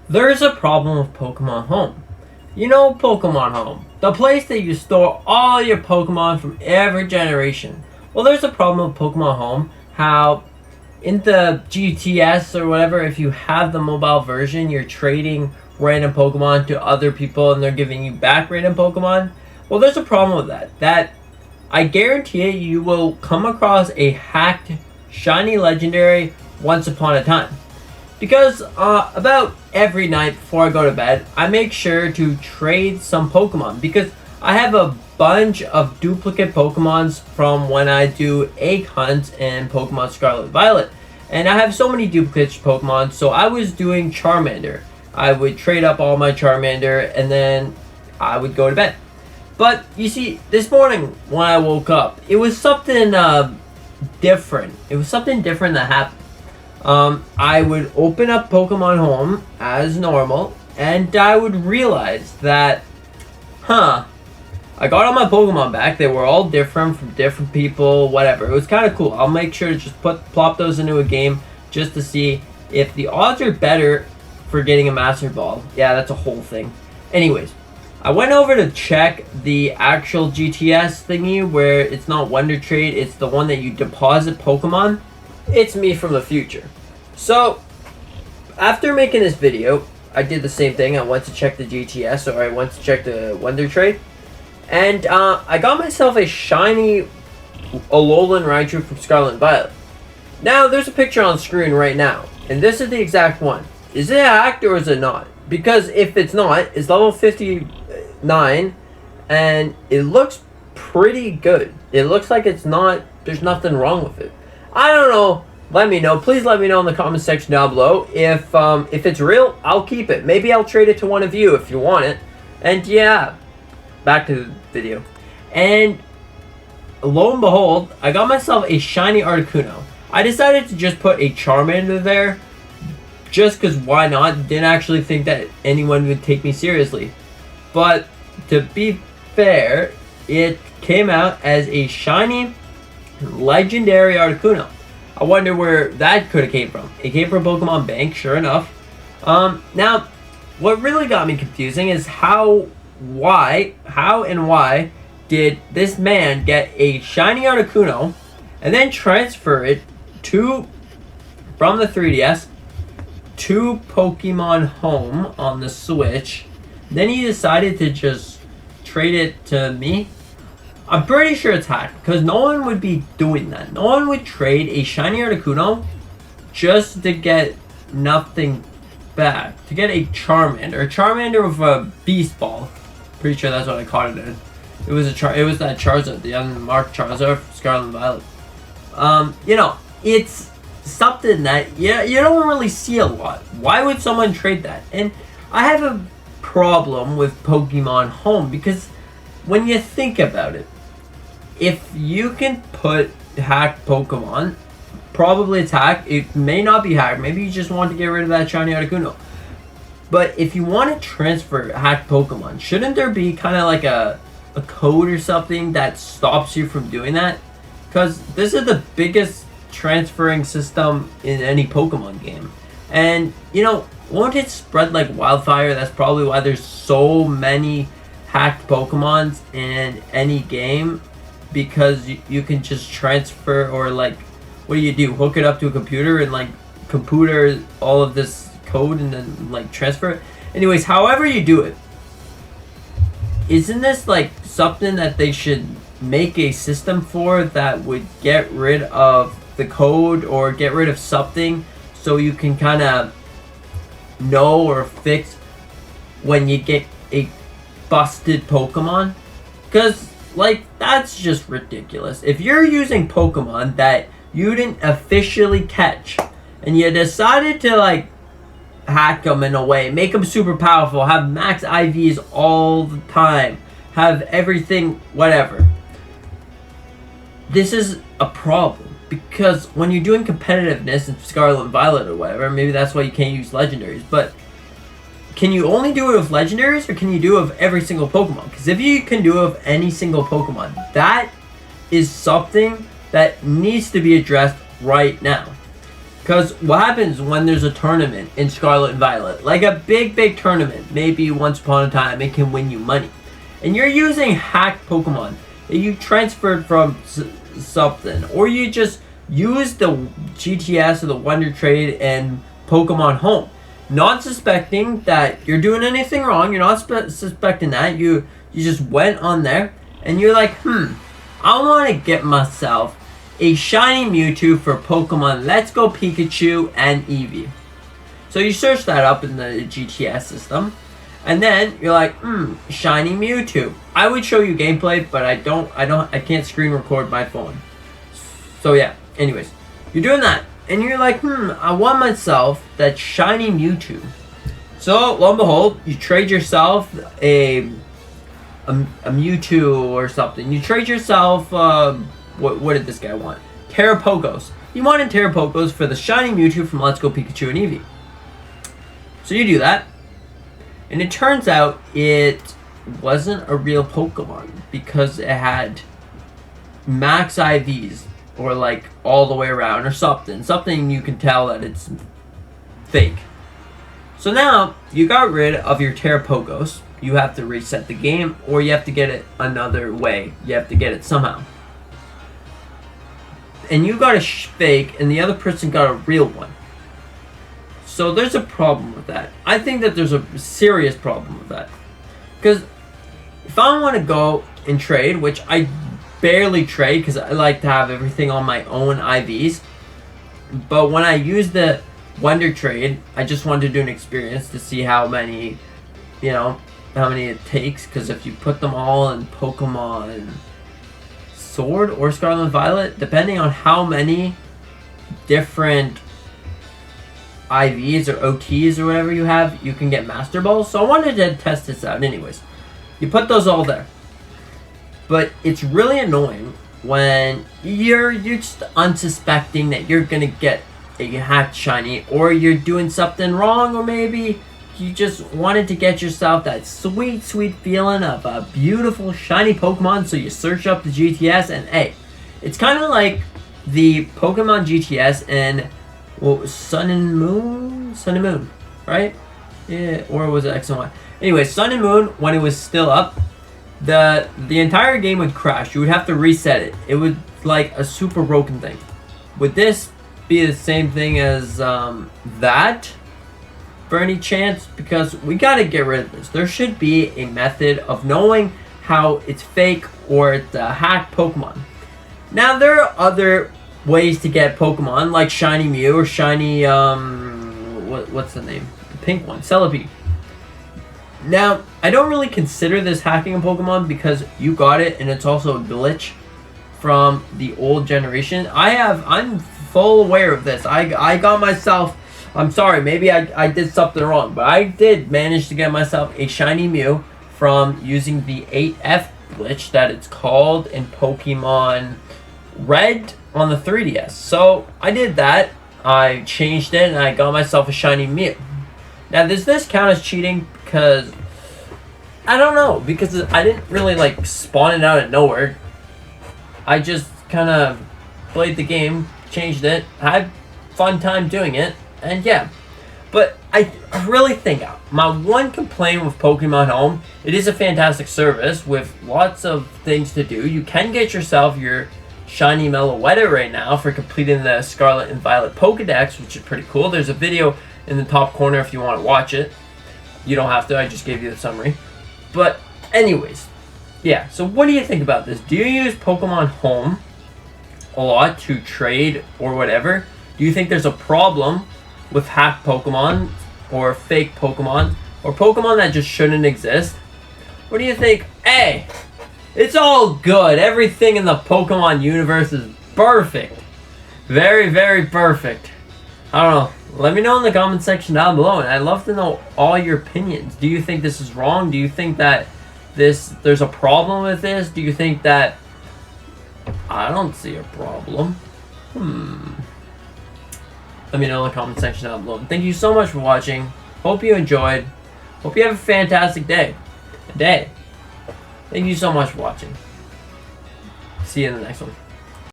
There's a problem with Pokemon Home. You know Pokemon Home, the place that you store all your Pokemon from every generation. Well, there's a problem with Pokemon Home, how in the GTS or whatever, if you have the mobile version, you're trading random Pokemon to other people and they're giving you back random Pokemon. Well, there's a problem with that. That I guarantee you will come across a hacked shiny legendary once upon a time. Because about every night before I go to bed, I make sure to trade some Pokemon. Because I have a bunch of duplicate Pokemons from when I do egg hunts in Pokemon Scarlet and Violet. And I have so many duplicate Pokemon, so I was doing Charmander. I would trade up all my Charmander and then I would go to bed. But you see, this morning when I woke up, it was something different. It was something different that happened. I would open up Pokemon Home as normal, and I would realize that, I got all my Pokemon back. They were all different from different people, whatever. It was kind of cool. I'll make sure to just plop those into a game just to see if the odds are better for getting a Master Ball. Yeah, that's a whole thing. Anyways, I went over to check the actual GTS thingy where it's not Wonder Trade, it's the one that you deposit Pokemon. It's me from the future. So, after making this video, I did the same thing. I went to check the GTS, or I went to check the Wonder Trade. And I got myself a shiny Alolan Raichu from Scarlet and Violet. Now, there's a picture on screen right now. And this is the exact one. Is it hacked or is it not? Because if it's not, it's level 59. And it looks pretty good. It looks like it's not, there's nothing wrong with it. I don't know. Let me know. Please let me know in the comment section down below. If it's real, I'll keep it. Maybe I'll trade it to one of you if you want it. And yeah, back to the video. And lo and behold, I got myself a shiny Articuno. I decided to just put a Charmander there. Just because why not? Didn't actually think that anyone would take me seriously. But to be fair, it came out as a shiny legendary Articuno. I wonder where that could have came from. It came from Pokemon Bank, sure enough. Now, what really got me confusing is how and why did this man get a shiny Articuno and then transfer it from the 3DS to Pokemon Home on the Switch. Then he decided to just trade it to me. I'm pretty sure it's hacked because no one would be doing that. No one would trade a shiny Articuno just to get nothing back. To get a Charmander. A Charmander with a Beast Ball. Pretty sure that's what I caught it in. It was that Charizard, the unmarked Charizard from Scarlet and Violet. You know, it's something that you don't really see a lot. Why would someone trade that? And I have a problem with Pokemon Home because when you think about it, if you can put hacked Pokemon, probably it's hacked. It may not be hacked. Maybe you just want to get rid of that shiny Articuno. But if you want to transfer hacked Pokemon, shouldn't there be kind of like a code or something that stops you from doing that? Because this is the biggest transferring system in any Pokemon game. And, you know, won't it spread like wildfire? That's probably why there's so many hacked Pokemons in any game, because you can just transfer, or like, what do? Hook it up to a computer and like computer all of this code and then like transfer it. Anyways, however you do it, isn't this like something that they should make a system for that would get rid of the code or get rid of something so you can kind of know or fix when you get a busted Pokemon? Because like, that's just ridiculous. If you're using Pokemon that you didn't officially catch and you decided to like hack them in a way, make them super powerful, have max IVs all the time, have everything, whatever, this is a problem. Because when you're doing competitiveness in Scarlet and Violet or whatever, maybe that's why you can't use legendaries, but can you only do it with legendaries, or can you do it with every single Pokemon? Because if you can do it with any single Pokemon, that is something that needs to be addressed right now. Because what happens when there's a tournament in Scarlet and Violet, like a big tournament, maybe once upon a time it can win you money, and you're using hacked Pokemon that you transferred from something, or you just use the GTS or the Wonder Trade and Pokemon Home, not suspecting that you're doing anything wrong. You're not suspecting that. You just went on there and you're like, I want to get myself a shiny Mewtwo for Pokemon Let's Go Pikachu and Eevee. So you search that up in the GTS system, and then you're like, shiny Mewtwo. I would show you gameplay, but I can't screen record my phone. So yeah, anyways, you're doing that, and you're like, I want myself that shiny Mewtwo. So lo and behold, you trade yourself a Mewtwo or something. You trade yourself, what did this guy want? Terrapogos. He wanted Terrapogos for the shiny Mewtwo from Let's Go Pikachu and Eevee. So you do that, and it turns out it wasn't a real Pokemon because it had max IVs, or like all the way around, or something you can tell that it's fake. So now you got rid of your Terrapogos. You have to reset the game, or you have to get it another way. You have to get it somehow. And you got a fake, and the other person got a real one. So there's a problem with that. I think that there's a serious problem with that. Because if I want to go and trade, which I barely trade because I like to have everything on my own IVs. But when I use the Wonder Trade, I just wanted to do an experience to see how many, how many it takes. Because if you put them all in Pokemon Sword or Scarlet and Violet, depending on how many different IVs or OTs or whatever you have, you can get Master Balls. So I wanted to test this out. Anyways, you put those all there. But it's really annoying when you're just unsuspecting that you're gonna get a hacked shiny, or you're doing something wrong, or maybe you just wanted to get yourself that sweet feeling of a beautiful shiny Pokemon, so you search up the GTS, and hey, it's kind of like the Pokemon GTS in Sun and Moon, right? Yeah, or was it X and Y? Anyway, Sun and Moon, when it was still up, the entire game would crash. You would have to reset it. It would like a super broken thing. Would this be the same thing as that? For any chance? Because we gotta get rid of this. There should be a method of knowing how it's fake or it's a hacked Pokemon. Now there are other ways to get Pokemon, like shiny Mew or shiny what's the name? The pink one, Celebi. Now I don't really consider this hacking a Pokemon because you got it, and it's also a glitch from the old generation. I'm full aware of this. I got myself. I'm sorry, maybe I did something wrong, but I did manage to get myself a shiny Mew from using the 8F glitch that it's called in Pokemon Red on the 3DS. So I did that. I changed it and I got myself a shiny Mew. Now does this count as cheating? Because I don't know, because I didn't really like spawn it out of nowhere. I just kind of played the game, changed it, had fun time doing it. And yeah, but I really think my one complaint with Pokemon Home, it is a fantastic service with lots of things to do. You can get yourself your shiny Meloetta right now for completing the Scarlet and Violet Pokedex, which is pretty cool. There's a video in the top corner if you want to watch it. You don't have to, I just gave you the summary. But anyways, yeah, so what do you think about this? Do you use Pokemon Home a lot to trade or whatever? Do you think there's a problem with hacked Pokemon or fake Pokemon or Pokemon that just shouldn't exist? What do you think? Hey, it's all good. Everything in the Pokemon universe is perfect. Very, very perfect. I don't know. Let me know in the comment section down below, and I'd love to know all your opinions. Do you think this is wrong? Do you think that there's a problem with this? Do you think that I don't see a problem? Let me know in the comment section down below. Thank you so much for watching. Hope you enjoyed. Hope you have a fantastic day. Thank you so much for watching. See you in the next one.